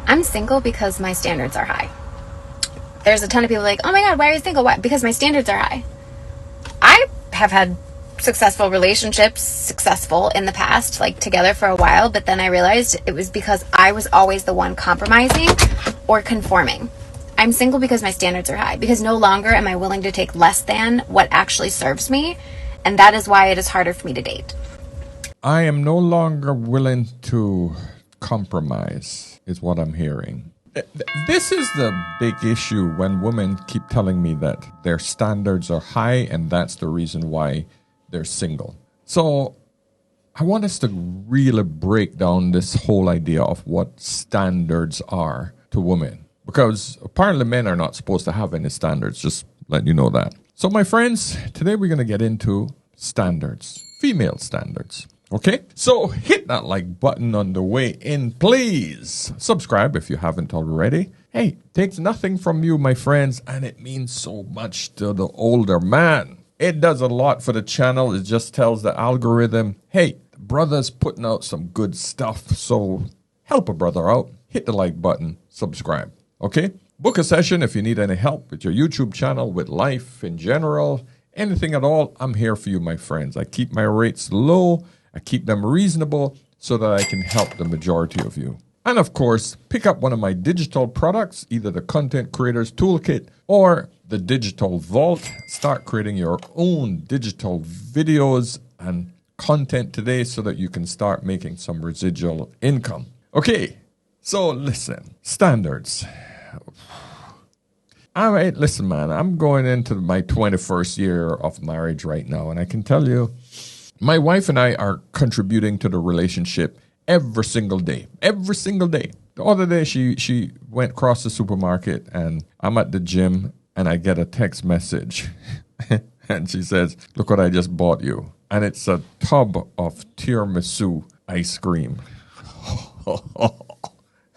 I'm single because my standards are high. There's a ton of people like, oh my God, why are you single? Why? Because my standards are high. I have had successful relationships, successful in the past, like together for a while, but then I realized it was because I was always the one compromising or conforming. I'm single because my standards are high, because no longer am I willing to take less than what actually serves me, and that is why it is harder for me to date. I am no longer willing to compromise, is what I'm hearing. This is the big issue when women keep telling me that their standards are high and that's the reason why they're single. So I want us to really break down this whole idea of what standards are to women. Because apparently men are not supposed to have any standards, just letting you know that. So my friends, today we're going to get into standards, female standards. Okay, so hit that like button on the way in, please. Subscribe if you haven't already. Hey, takes nothing from you, my friends, and it means so much to the older man. It does a lot for the channel. It just tells the algorithm, hey, the brother's putting out some good stuff, so help a brother out. Hit the like button, subscribe, okay? Book a session if you need any help with your YouTube channel, with life in general, anything at all. I'm here for you, my friends. I keep my rates low. I keep them reasonable so that I can help the majority of you. And of course, pick up one of my digital products, either the Content Creators Toolkit or the Digital Vault. Start creating your own digital videos and content today so that you can start making some residual income. Okay, so listen, standards. All right, listen, man, I'm going into my 21st year of marriage right now, and I can tell you, my wife and I are contributing to the relationship every single day. Every single day. The other day, she went across the supermarket, and I'm at the gym, and I get a text message. And she says, look what I just bought you. And it's a tub of tiramisu ice cream.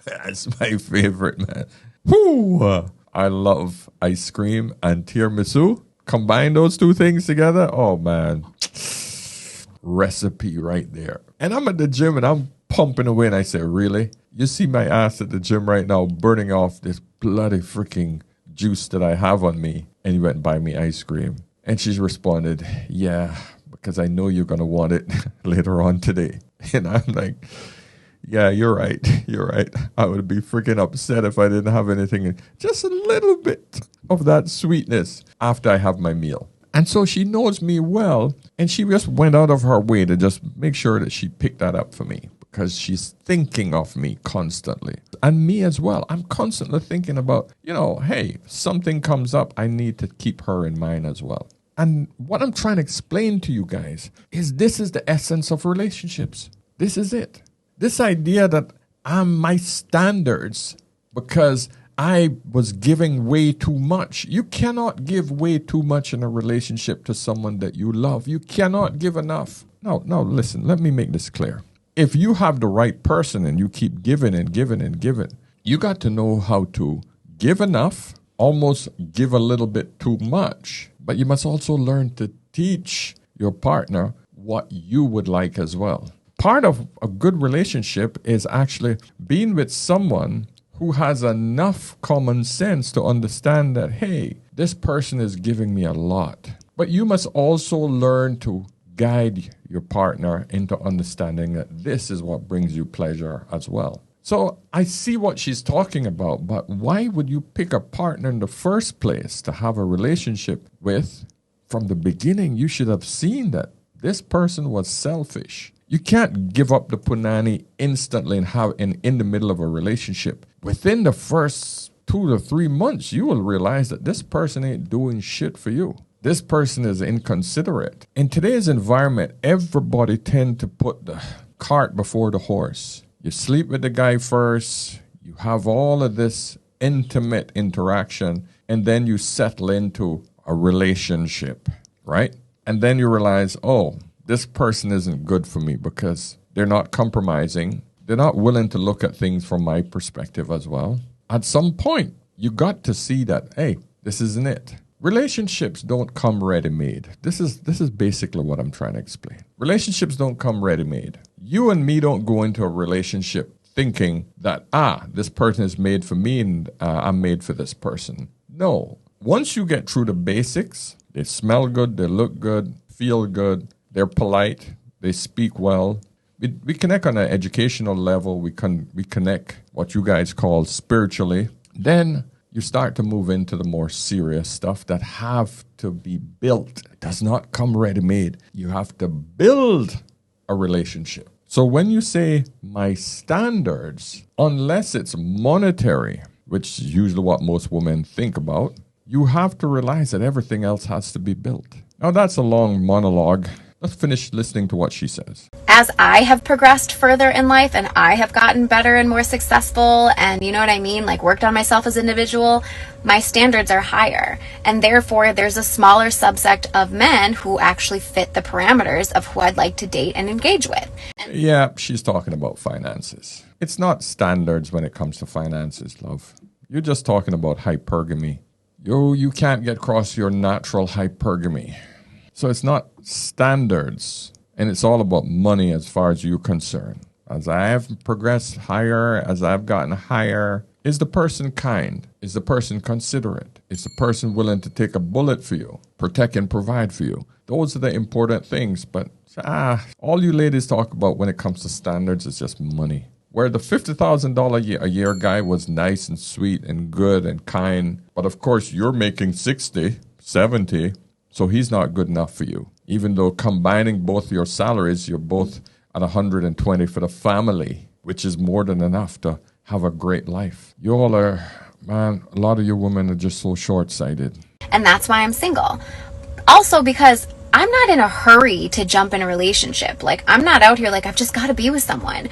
That's my favorite, man. Whew. I love ice cream and tiramisu. Combine those two things together. Oh, man. Recipe right there. And I'm at the gym and I'm pumping away, and I say, really? You see my ass at the gym right now burning off this bloody freaking juice that I have on me, and you went and buy me ice cream. And she's responded, yeah, because I know you're going to want it later on today. And I'm like, yeah, you're right. You're right. I would be freaking upset if I didn't have anything, just a little bit of that sweetness after I have my meal. And so she knows me well, and she just went out of her way to just make sure that she picked that up for me, because she's thinking of me constantly. And me as well. I'm constantly thinking about, hey, if something comes up, I need to keep her in mind as well. And what I'm trying to explain to you guys is this is the essence of relationships. This is it. This idea that I'm my standards because I was giving way too much. You cannot give way too much in a relationship to someone that you love. You cannot give enough. No, listen, let me make this clear. If you have the right person and you keep giving and giving and giving, you got to know how to give enough, almost give a little bit too much. But you must also learn to teach your partner what you would like as well. Part of a good relationship is actually being with someone who has enough common sense to understand that, hey, this person is giving me a lot. But you must also learn to guide your partner into understanding that this is what brings you pleasure as well. So I see what she's talking about, but why would you pick a partner in the first place to have a relationship with? From the beginning, you should have seen that this person was selfish. You can't give up the punani instantly and have in the middle of a relationship. Within the first 2 to 3 months, you will realize that this person ain't doing shit for you. This person is inconsiderate. In today's environment, everybody tend to put the cart before the horse. You sleep with the guy first, you have all of this intimate interaction, and then you settle into a relationship, right? And then you realize, oh, this person isn't good for me because they're not compromising. They're not willing to look at things from my perspective as well. At some point, you got to see that, hey, this isn't it. Relationships don't come ready-made. This is basically what I'm trying to explain. Relationships don't come ready-made. You and me don't go into a relationship thinking that, this person is made for me and I'm made for this person. No. Once you get through the basics, they smell good, they look good, feel good, they're polite, they speak well. We connect on an educational level. We connect what you guys call spiritually. Then you start to move into the more serious stuff that have to be built. It does not come ready-made. You have to build a relationship. So when you say my standards, unless it's monetary, which is usually what most women think about, you have to realize that everything else has to be built. Now that's a long monologue. Let's finish listening to what she says. As I have progressed further in life and I have gotten better and more successful and, you know what I mean, like worked on myself as an individual, my standards are higher. And therefore, there's a smaller subsect of men who actually fit the parameters of who I'd like to date and engage with. Yeah, she's talking about finances. It's not standards when it comes to finances, love. You're just talking about hypergamy. You can't get across your natural hypergamy. So it's not standards, and it's all about money as far as you're concerned. As I have progressed higher, as I've gotten higher, is the person kind? Is the person considerate? Is the person willing to take a bullet for you, protect and provide for you? Those are the important things, but all you ladies talk about when it comes to standards is just money. Where the $50,000 a year guy was nice and sweet and good and kind, but of course you're making 60, 70, so he's not good enough for you. Even though combining both your salaries, you're both at 120 for the family, which is more than enough to have a great life. You all are, man, a lot of you women are just so short-sighted. And that's why I'm single. Also because I'm not in a hurry to jump in a relationship. Like, I'm not out here like, I've just got to be with someone.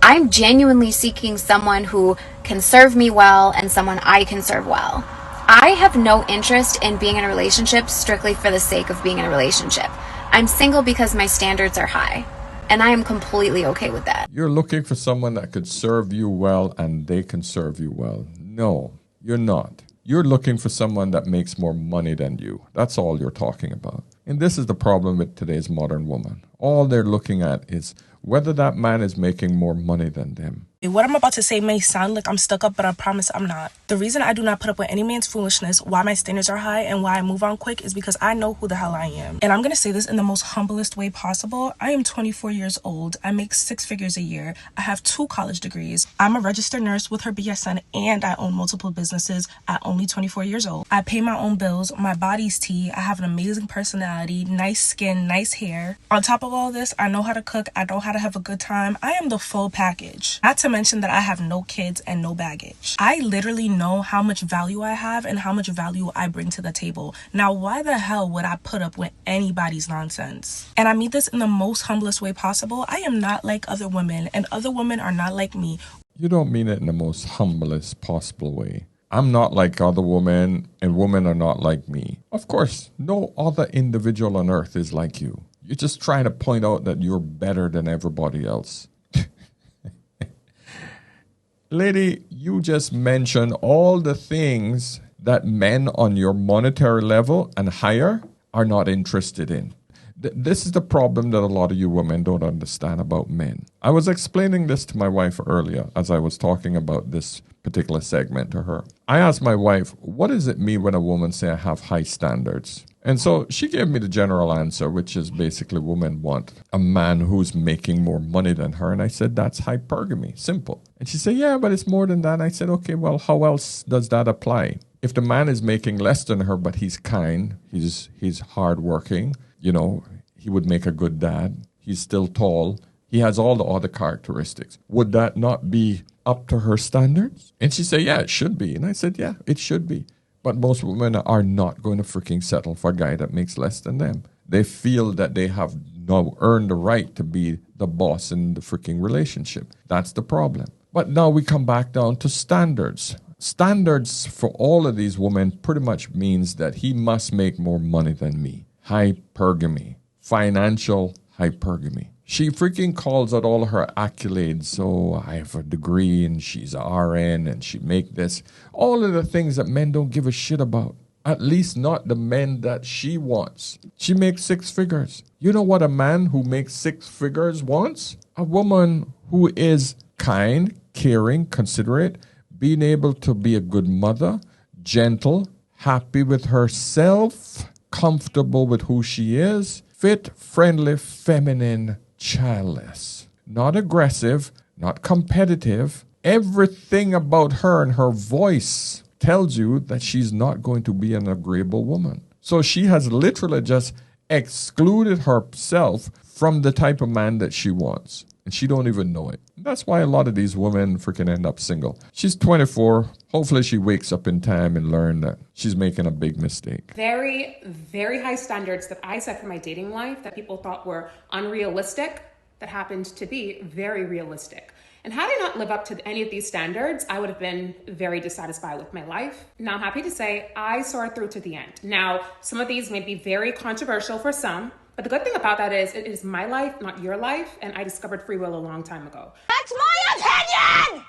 I'm genuinely seeking someone who can serve me well and someone I can serve well. I have no interest in being in a relationship strictly for the sake of being in a relationship. I'm single because my standards are high, and I am completely okay with that. You're looking for someone that could serve you well and they can serve you well. No, you're not. You're looking for someone that makes more money than you. That's all you're talking about. And this is the problem with today's modern woman. All they're looking at is whether that man is making more money than them. What I'm about to say may sound like I'm stuck up, but I promise I'm not. The reason I do not put up with any man's foolishness, why my standards are high, and why I move on quick is because I know who the hell I am. And I'm going to say this in the most humblest way possible. I am 24 years old. I make 6 figures a year. I have 2 college degrees. I'm a registered nurse with her BSN, and I own multiple businesses at only 24 years old. I pay my own bills. My body's tea. I have an amazing personality, nice skin, nice hair. On top of all this, I know how to cook. I know how to have a good time. I am the full package. Not to mention that I have no kids and no baggage. I literally know how much value I have and how much value I bring to the table. Now, why the hell would I put up with anybody's nonsense? And I mean this in the most humblest way possible. I am not like other women, and other women are not like me. You don't mean it in the most humblest possible way. I'm not like other women, and women are not like me. Of course, no other individual on earth is like you. You're just trying to point out that you're better than everybody else. Lady, you just mentioned all the things that men on your monetary level and higher are not interested in. This is the problem that a lot of you women don't understand about men. I was explaining this to my wife earlier as I was talking about this particular segment to her. I asked my wife, what does it mean when a woman say I have high standards? And so she gave me the general answer, which is basically women want a man who's making more money than her. And I said, that's hypergamy, simple. And she said, yeah, but it's more than that. And I said, okay, well, how else does that apply? If the man is making less than her, but he's kind, he's hardworking, you know, he would make a good dad. He's still tall. He has all the other characteristics. Would that not be up to her standards? And she said, yeah, it should be. And I said, yeah, it should be. But most women are not going to freaking settle for a guy that makes less than them. They feel that they have now earned the right to be the boss in the freaking relationship. That's the problem. But now we come back down to standards. Standards for all of these women pretty much means that he must make more money than me. Hypergamy. Financial hypergamy. She freaking calls out all her accolades. So I have a degree and she's a RN and she make this. All of the things that men don't give a shit about. At least not the men that she wants. She makes 6 figures. You know what a man who makes 6 figures wants? A woman who is kind, caring, considerate, being able to be a good mother, gentle, happy with herself, comfortable with who she is, fit, friendly, feminine, childless, not aggressive, not competitive. Everything about her and her voice tells you that she's not going to be an agreeable woman. So she has literally just excluded herself from the type of man that she wants. And she don't even know it. That's why a lot of these women freaking end up single. She's 24. Hopefully she wakes up in time and learn that she's making a big mistake. Very, very high standards that I set for my dating life that people thought were unrealistic, that happened to be very realistic. And had I not lived up to any of these standards, I would have been very dissatisfied with my life. Now, I'm happy to say I saw it through to the end. Now, some of these may be very controversial for some, but the good thing about that is it is my life, not your life, and I discovered free will a long time ago. That's my opinion!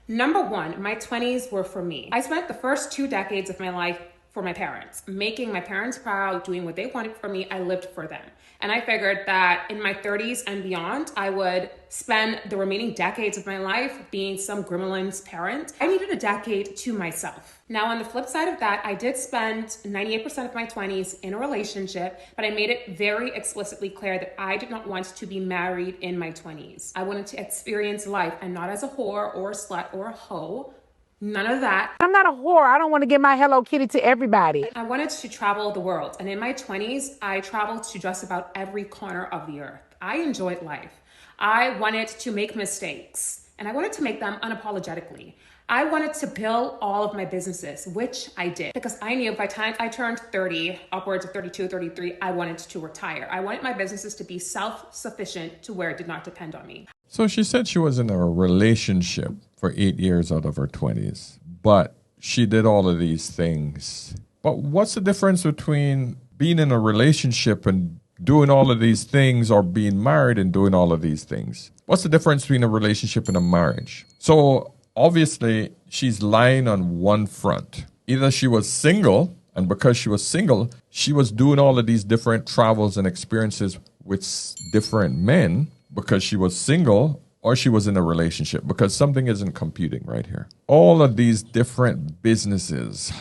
Number one, my 20s were for me. I spent the first 2 decades of my life for my parents, making my parents proud, doing what they wanted for me. I lived for them. And I figured that in my 30s and beyond, I would spend the remaining decades of my life being some gremlin's parent. I needed a decade to myself. Now, on the flip side of that, I did spend 98% of my 20s in a relationship, but I made it very explicitly clear that I did not want to be married in my 20s. I wanted to experience life, and not as a whore or a slut or a hoe. None of that. I'm not a whore. I don't want to give my Hello Kitty to everybody. I wanted to travel the world. And in my 20s, I traveled to just about every corner of the earth. I enjoyed life. I wanted to make mistakes, and I wanted to make them unapologetically. I wanted to build all of my businesses, which I did, because I knew by the time I turned 30, upwards of 32, 33, I wanted to retire. I wanted my businesses to be self-sufficient to where it did not depend on me. So she said she was in a relationship for 8 years out of her 20s, but she did all of these things. But what's the difference between being in a relationship and doing all of these things or being married and doing all of these things? What's the difference between a relationship and a marriage? So obviously, she's lying on one front. Either she was single, and because she was single, she was doing all of these different travels and experiences with different men because she was single, or she was in a relationship, because something isn't computing right here. All of these different businesses.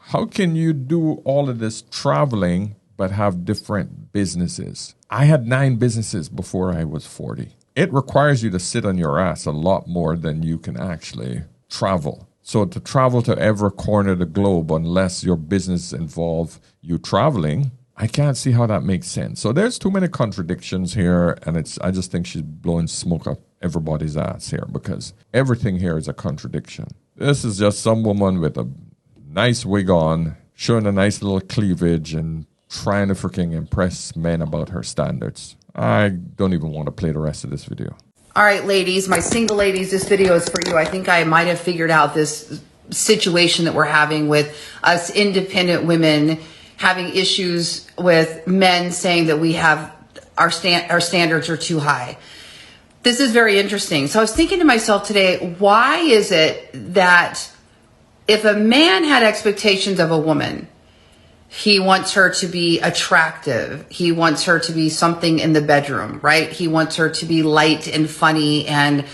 How can you do all of this traveling but have different businesses? I had 9 businesses before I was 40. It requires you to sit on your ass a lot more than you can actually travel. So to travel to every corner of the globe, unless your business involves you traveling, I can't see how that makes sense. So there's too many contradictions here, and I just think she's blowing smoke up everybody's ass here, because everything here is a contradiction. This is just some woman with a nice wig on, showing a nice little cleavage and trying to freaking impress men about her standards. I don't even want to play the rest of this video. All right, ladies, my single ladies, this video is for you. I think I might have figured out this situation that we're having with us independent women having issues with men saying that we have our standards are too high. This is very interesting. So I was thinking to myself today, why is it that if a man had expectations of a woman, he wants her to be attractive, he wants her to be something in the bedroom, right? He wants her to be light and funny and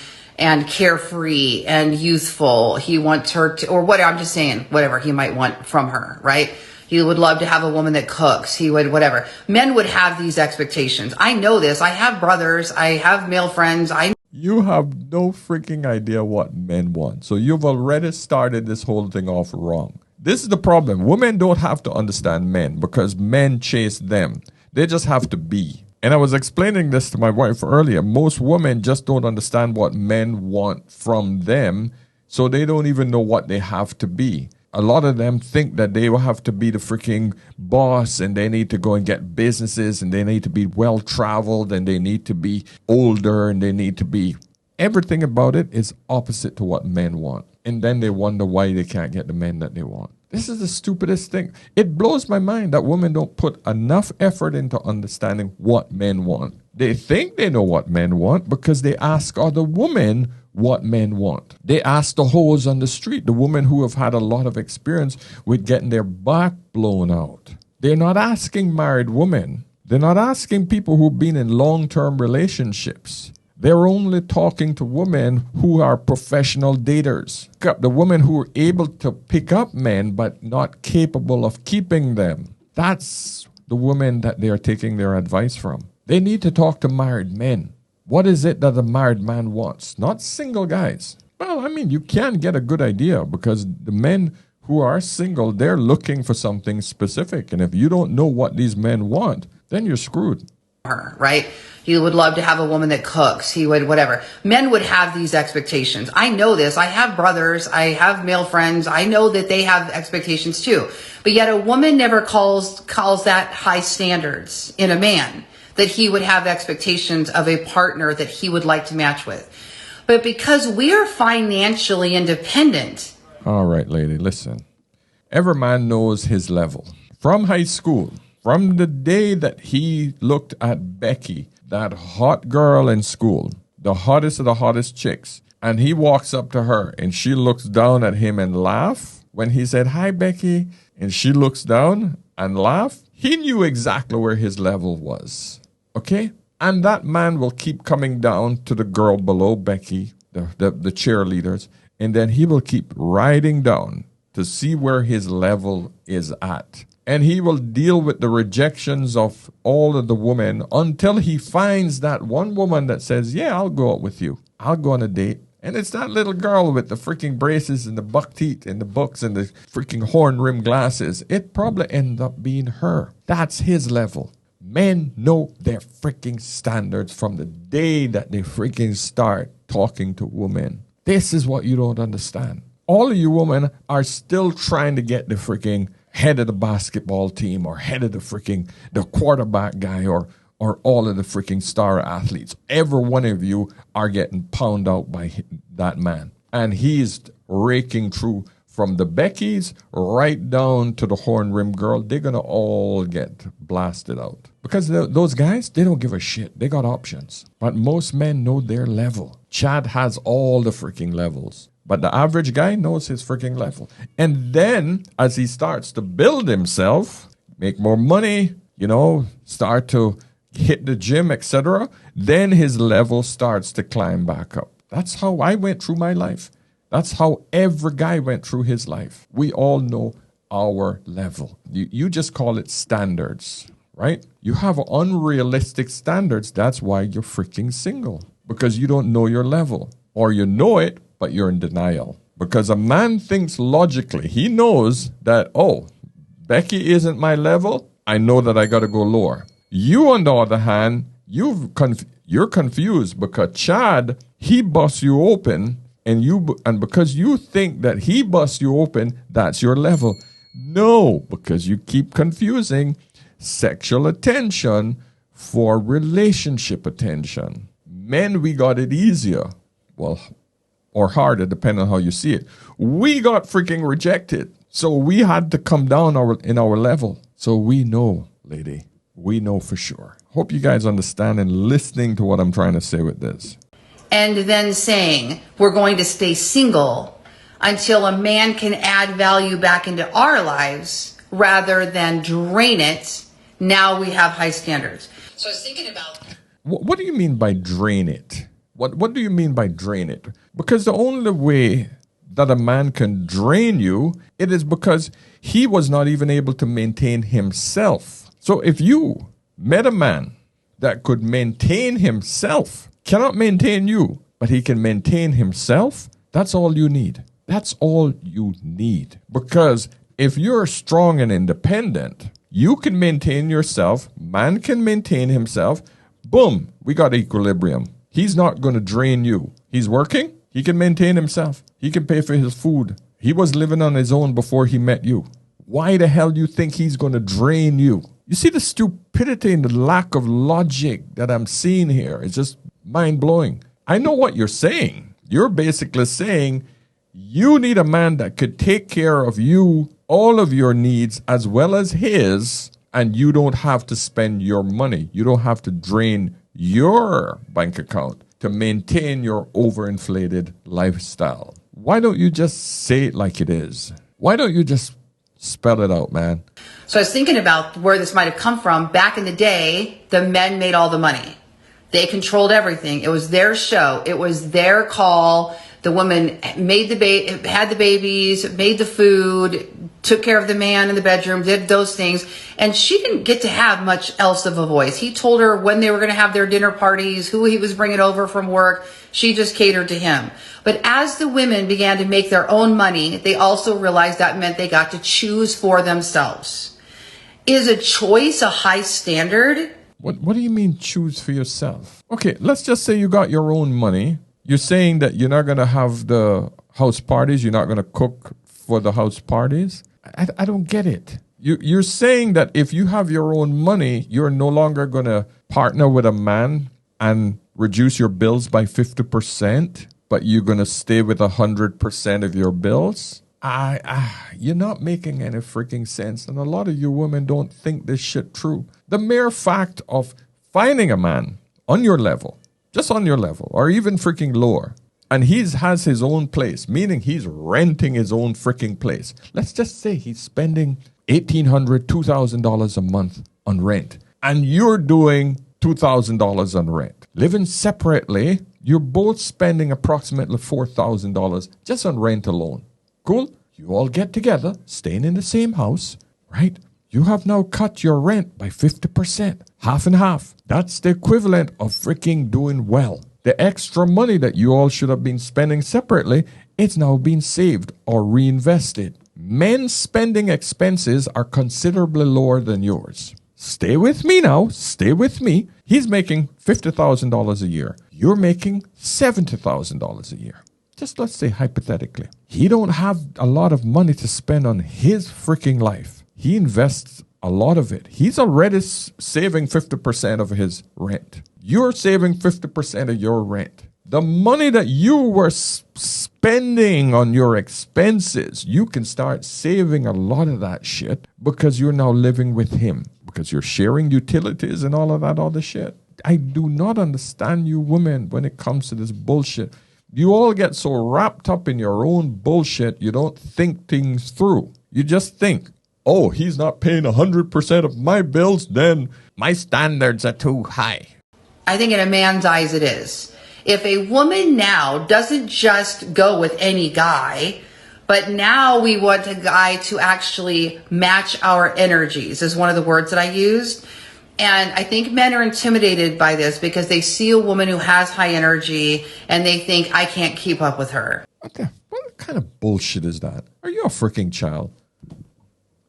carefree and youthful. He wants her to, or whatever, I'm just saying, whatever he might want from her, right? He would love to have a woman that cooks. He would, whatever. Men would have these expectations. I know this. I have brothers. I have male friends. You have no freaking idea what men want. So you've already started this whole thing off wrong. This is the problem. Women don't have to understand men because men chase them. They just have to be. And I was explaining this to my wife earlier. Most women just don't understand what men want from them, so they don't even know what they have to be. A lot of them think that they will have to be the freaking boss, and they need to go and get businesses, and they need to be well-traveled, and they need to be older, and they need to be... Everything about it is opposite to what men want. And then they wonder why they can't get the men that they want. This is the stupidest thing. It blows my mind that women don't put enough effort into understanding what men want. They think they know what men want because they ask other women what men want. They ask the hoes on the street, the women who have had a lot of experience with getting their back blown out. They're not asking married women. They're not asking people who've been in long-term relationships. They're only talking to women who are professional daters. The women who are able to pick up men but not capable of keeping them. That's the women that they are taking their advice from. They need to talk to married men. What is it that a married man wants? Not single guys. Well, I mean, you can get a good idea because the men who are single, they're looking for something specific. And if you don't know what these men want, then you're screwed. Her, right? He would love to have a woman that cooks. He would, whatever. Men would have these expectations. I know this. I have brothers. I have male friends. I know that they have expectations too. But yet a woman never calls that high standards in a man, that he would have expectations of a partner that he would like to match with. But because we are financially independent. All right, lady, listen. Every man knows his level. From high school, from the day that he looked at Becky, that hot girl in school, the hottest of the hottest chicks, and he walks up to her and she looks down at him and laugh when he said, "Hi, Becky," and she looks down and laugh, he knew exactly where his level was. Okay? And that man will keep coming down to the girl below Becky, the cheerleaders, and then he will keep riding down to see where his level is at. And he will deal with the rejections of all of the women until he finds that one woman that says, "Yeah, I'll go out with you. I'll go on a date." And it's that little girl with the freaking braces and the buck teeth and the books and the freaking horn-rimmed glasses. It probably ends up being her. That's his level. Men know their freaking standards from the day that they freaking start talking to women. This is what you don't understand. All of you women are still trying to get the freaking head of the basketball team or head of the quarterback guy or all of the freaking star athletes. Every one of you are getting pounded out by that man. And he's raking through from the Beckys right down to the horn-rimmed girl. They're going to all get blasted out. Because those guys, they don't give a shit. They got options. But most men know their level. Chad has all the freaking levels. But the average guy knows his freaking level. And then, as he starts to build himself, make more money, start to hit the gym, etc., then his level starts to climb back up. That's how I went through my life. That's how every guy went through his life. We all know our level. You just call it standards, right? You have unrealistic standards. That's why you're freaking single. Because you don't know your level. Or you know it, but you're in denial. Because a man thinks logically. He knows that, oh, Becky isn't my level. I know that I got to go lower. You, on the other hand, you're confused because Chad, he busts you open, and because you think that he busts you open, that's your level. No, because you keep confusing sexual attention for relationship attention. Men, we got it easier. Well, or harder, depending on how you see it. We got freaking rejected. So we had to come down in our level. So we know, lady. We know for sure. Hope you guys understand and listening to what I'm trying to say with this. And then saying, we're going to stay single until a man can add value back into our lives rather than drain it. Now we have high standards. So I was thinking about... What do you mean by drain it? What do you mean by drain it? Because the only way that a man can drain you, it is because he was not even able to maintain himself. So if you met a man that could maintain himself, cannot maintain you, but he can maintain himself, that's all you need. That's all you need. Because if you're strong and independent, you can maintain yourself, man can maintain himself, boom, we got equilibrium. He's not going to drain you. He's working, he can maintain himself. He can pay for his food. He was living on his own before he met you. Why the hell do you think he's going to drain you? You see the stupidity and the lack of logic that I'm seeing here. It's just mind-blowing. I know what you're saying. You're basically saying you need a man that could take care of you, all of your needs, as well as his, and you don't have to spend your money. You don't have to drain your bank account to maintain your overinflated lifestyle. Why don't you just say it like it is? Why don't you just spell it out, man? So I was thinking about where this might have come from. Back in the day, the men made all the money. They controlled everything. It was their show. It was their call. The woman made had the babies, made the food, took care of the man in the bedroom, did those things. And she didn't get to have much else of a voice. He told her when they were going to have their dinner parties, who he was bringing over from work. She just catered to him. But as the women began to make their own money, they also realized that meant they got to choose for themselves. Is a choice a high standard? What do you mean choose for yourself? Okay, let's just say you got your own money. You're saying that you're not going to have the house parties. You're not going to cook for the house parties. I don't get it. You're saying that if you have your own money, you're no longer going to partner with a man and reduce your bills by 50%, but you're going to stay with 100% of your bills? You're not making any freaking sense. And a lot of you women don't think this shit true. The mere fact of finding a man on your level, just on your level, or even freaking lower, and he has his own place, meaning he's renting his own freaking place. Let's just say he's spending $1,800, $2,000 a month on rent, and you're doing $2,000 on rent. Living separately, you're both spending approximately $4,000 just on rent alone. Cool? You all get together, staying in the same house, right? You have now cut your rent by 50%, half and half. That's the equivalent of freaking doing well. The extra money that you all should have been spending separately, it's now being saved or reinvested. Men's spending expenses are considerably lower than yours. Stay with me now. Stay with me. He's making $50,000 a year. You're making $70,000 a year. Just let's say hypothetically. He don't have a lot of money to spend on his freaking life. He invests a lot of it. He's already saving 50% of his rent. You're saving 50% of your rent. The money that you were spending on your expenses, you can start saving a lot of that shit because you're now living with him, because you're sharing utilities and all of that other shit. I do not understand you women when it comes to this bullshit. You all get so wrapped up in your own bullshit, you don't think things through. You just think, oh, he's not paying 100% of my bills, then my standards are too high. I think in a man's eyes it is. If a woman now doesn't just go with any guy, but now we want a guy to actually match our energies, is one of the words that I used. And I think men are intimidated by this because they see a woman who has high energy and they think, I can't keep up with her. What kind of bullshit is that? Are you a freaking child?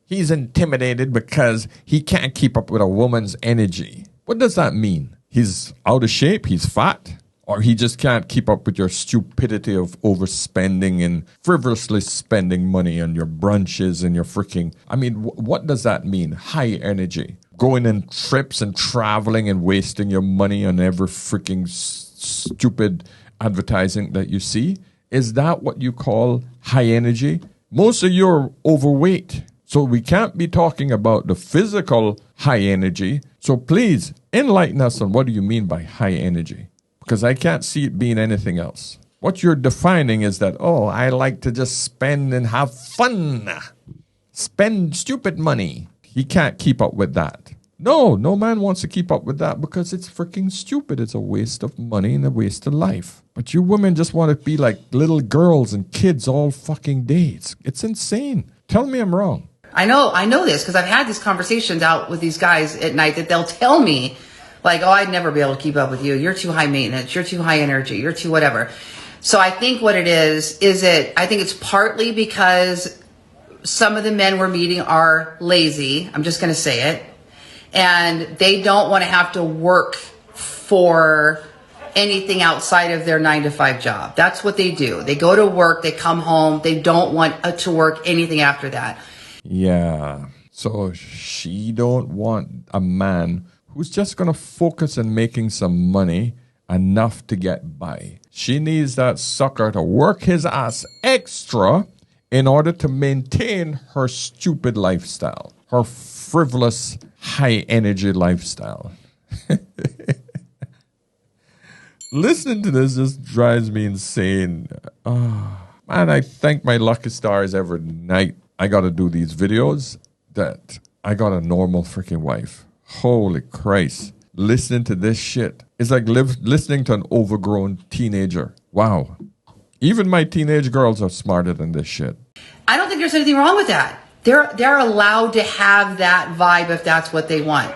He's intimidated because he can't keep up with a woman's energy. What does that mean? He's out of shape? He's fat? Or he just can't keep up with your stupidity of overspending and frivolously spending money on your brunches and your freaking... I mean, what does that mean? High energy. Going on trips and traveling and wasting your money on every freaking stupid advertising that you see? Is that what you call high energy? Most of you are overweight. So we can't be talking about the physical high energy. So please enlighten us on what do you mean by high energy? Because I can't see it being anything else. What you're defining is that, oh, I like to just spend and have fun. Spend stupid money. He can't keep up with that. No man wants to keep up with that because it's freaking stupid. It's a waste of money and a waste of life. But you women just want to be like little girls and kids all fucking day. It's insane. Tell me I'm wrong. I know this because I've had these conversations out with these guys at night that they'll tell me like, oh, I'd never be able to keep up with you. You're too high maintenance. You're too high energy. You're too whatever. So I think what it is I think it's partly because some of the men we're meeting are lazy. I'm just going to say it. And they don't want to have to work for anything outside of their 9-to-5 job. That's what they do. They go to work. They come home. They don't want to work anything after that. Yeah. So she don't want a man who's just going to focus on making some money enough to get by. She needs that sucker to work his ass extra in order to maintain her stupid lifestyle, her frivolous, high-energy lifestyle. Listening to this just drives me insane. Oh, man, I thank my lucky stars every night I got to do these videos that I got a normal freaking wife. Holy Christ. listening to this shit. It's like listening to an overgrown teenager. Wow. Even my teenage girls are smarter than this shit. I don't think there's anything wrong with that. They're allowed to have that vibe if that's what they want.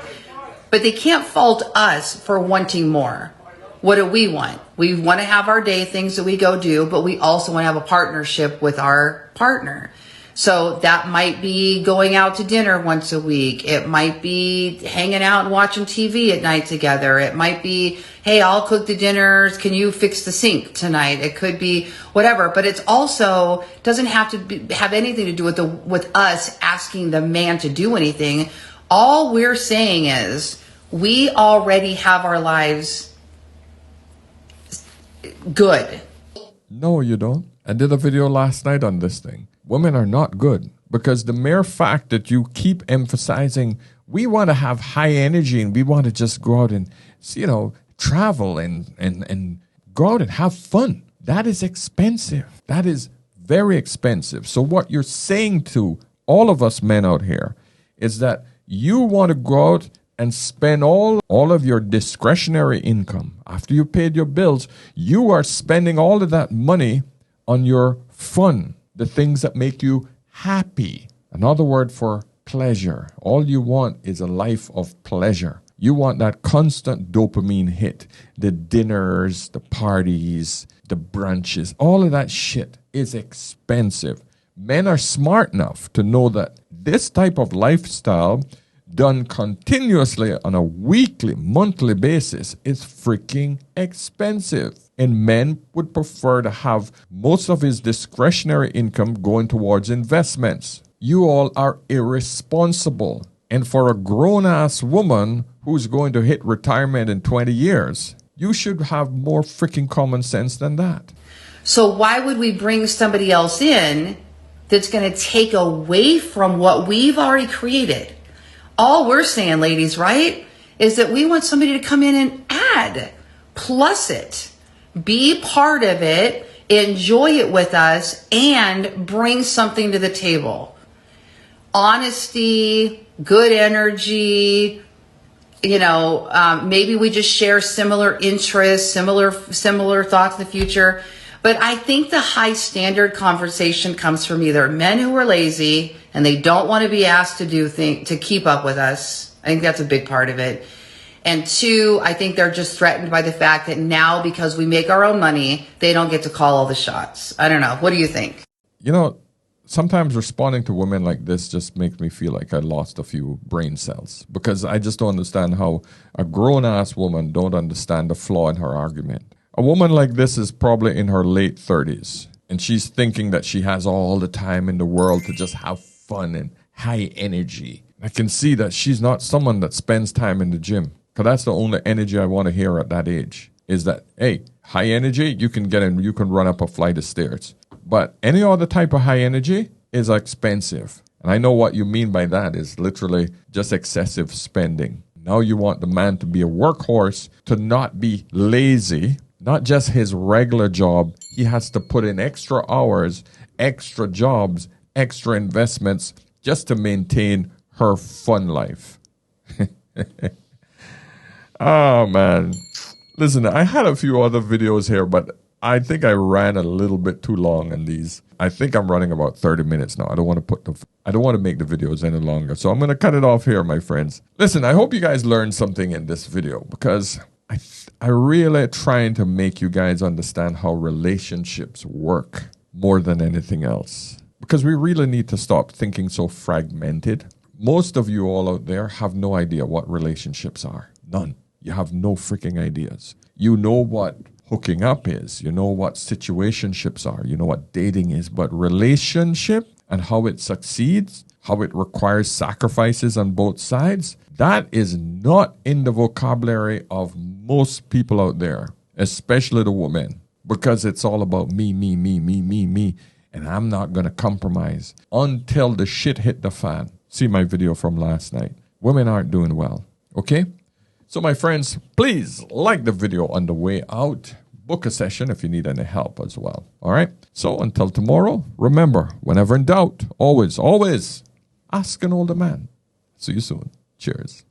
But they can't fault us for wanting more. What do we want? We want to have our day things that we go do, but we also want to have a partnership with our partner. So that might be going out to dinner once a week. It might be hanging out and watching TV at night together. It might be, hey, I'll cook the dinners. Can you fix the sink tonight? It could be whatever, but it's also doesn't have to have anything to do with us asking the man to do anything. All we're saying is we already have our lives good. No, you don't. I did a video last night on this thing. Women are not good because the mere fact that you keep emphasizing we want to have high energy and we want to just go out and, travel and go out and have fun. That is expensive. That is very expensive. So what you're saying to all of us men out here is that you want to go out and spend all of your discretionary income. After you paid your bills, you are spending all of that money on your fun, the things that make you happy. Another word for pleasure. All you want is a life of pleasure. You want that constant dopamine hit. The dinners, the parties, the brunches, all of that shit is expensive. Men are smart enough to know that this type of lifestyle done continuously on a weekly, monthly basis is freaking expensive. And men would prefer to have most of his discretionary income going towards investments. You all are irresponsible. And for a grown-ass woman who's going to hit retirement in 20 years, you should have more freaking common sense than that. So why would we bring somebody else in that's going to take away from what we've already created? All we're saying, ladies, right, is that we want somebody to come in and add, plus it, be part of it, enjoy it with us, and bring something to the table. Honesty, good energy, maybe we just share similar interests, similar thoughts in the future. But I think the high standard conversation comes from either men who are lazy and they don't want to be asked to do things to keep up with us. I think that's a big part of it. And two, I think they're just threatened by the fact that now because we make our own money, they don't get to call all the shots. I don't know. What do you think? Sometimes responding to women like this just makes me feel like I lost a few brain cells because I just don't understand how a grown-ass woman don't understand the flaw in her argument. A woman like this is probably in her late 30s, and she's thinking that she has all the time in the world to just have fun and high energy. I can see that she's not someone that spends time in the gym, because that's the only energy I want to hear at that age, is that, hey, high energy, you can get in, you can run up a flight of stairs. But any other type of high energy is expensive. And I know what you mean by that is literally just excessive spending. Now you want the man to be a workhorse, to not be lazy. Not just his regular job. He has to put in extra hours, extra jobs, extra investments just to maintain her fun life. Oh, man. Listen, I had a few other videos here, but I think I ran a little bit too long on these. I think I'm running about 30 minutes now. I don't want to make the videos any longer. So I'm going to cut it off here, my friends. Listen, I hope you guys learned something in this video because I really trying to make you guys understand how relationships work more than anything else. Because we really need to stop thinking so fragmented. Most of you all out there have no idea what relationships are. None. You have no freaking ideas. You know what hooking up is. You know what situationships are. You know what dating is. But relationship and how it succeeds, how it requires sacrifices on both sides, that is not in the vocabulary of most people out there, especially the women, because it's all about me, and I'm not going to compromise until the shit hit the fan. See my video from last night. Women aren't doing well, okay? So my friends, please like the video on the way out. Book a session if you need any help as well, all right? So until tomorrow, remember, whenever in doubt, always ask an older man. See you soon. Cheers.